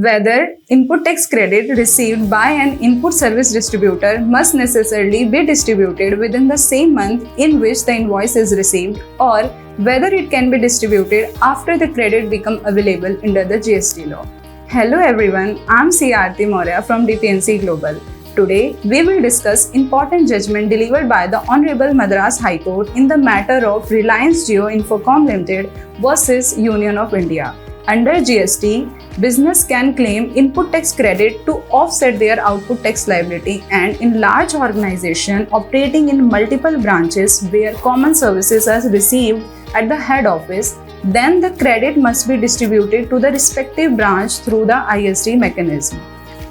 whether input tax credit received by an input service distributor must necessarily be distributed within the same month in which the invoice is received, or whether it can be distributed after the credit become available under the GST law. Hello everyone, I'm Aarti Maurya from DPNC Global. Today, we will discuss important judgment delivered by the Honorable Madras High Court in the matter of Reliance Jio Infocomm Limited versus Union of India. Under GST, business can claim input tax credit to offset their output tax liability, and in large organizations operating in multiple branches where common services are received at the head office, then the credit must be distributed to the respective branch through the ISD mechanism.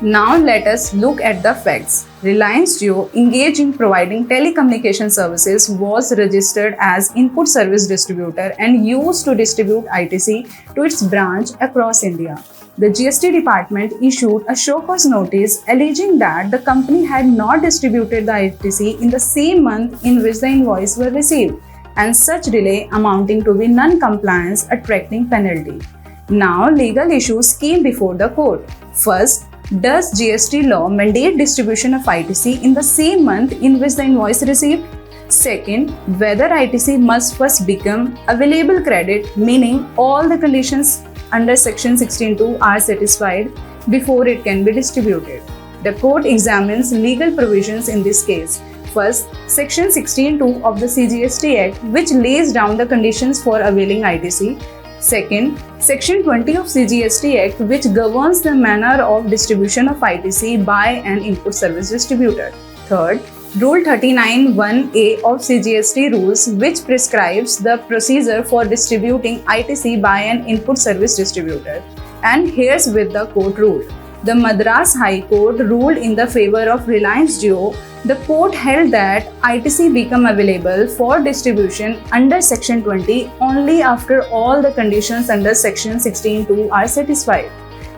Now let us look at the facts. Reliance Jio, engaged in providing telecommunication services, was registered as input service distributor and used to distribute ITC to its branch across India. The GST department issued a show cause notice alleging that the company had not distributed the ITC in the same month in which the invoice were received, and such delay amounting to be non-compliance attracting penalty. Now legal issues came before the court. First, does GST law mandate distribution of ITC in the same month in which the invoice received? Second, whether ITC must first become available credit, meaning all the conditions under Section 16(2) are satisfied before it can be distributed. The court examines legal provisions in this case. First, Section 16(2) of the CGST Act, which lays down the conditions for availing ITC. Second, Section 20 of CGST Act, which governs the manner of distribution of ITC by an input service distributor. Third, Rule 39(1)(a) of CGST rules, which prescribes the procedure for distributing ITC by an input service distributor. And here's with the court ruled. The Madras High Court ruled in the favor of Reliance Jio. The court held that ITC become available for distribution under Section 20 only after all the conditions under Section 16(2) are satisfied.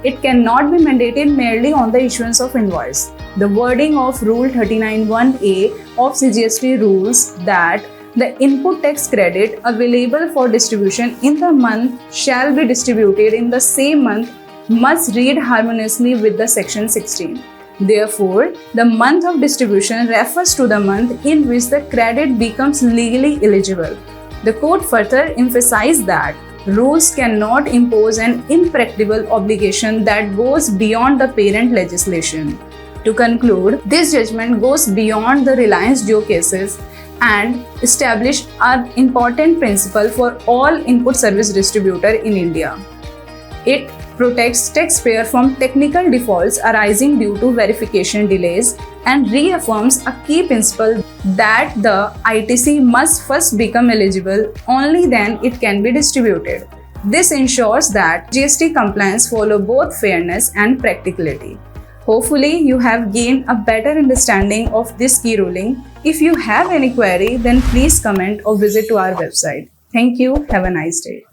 It cannot be mandated merely on the issuance of invoice. The wording of Rule 39(1)(a) of CGST rules that the input tax credit available for distribution in the month shall be distributed in the same month must read harmoniously with the Section 16. Therefore, the month of distribution refers to the month in which the credit becomes legally eligible. The court further emphasized that rules cannot impose an impracticable obligation that goes beyond the parent legislation. To conclude, this judgment goes beyond the Reliance Jio cases and established an important principle for all input service distributors in India. It protects taxpayer from technical defaults arising due to verification delays and reaffirms a key principle that the ITC must first become eligible, only then it can be distributed. This ensures that GST compliance follow both fairness and practicality. Hopefully, you have gained a better understanding of this key ruling. If you have any query, then please comment or visit to our website. Thank you. Have a nice day.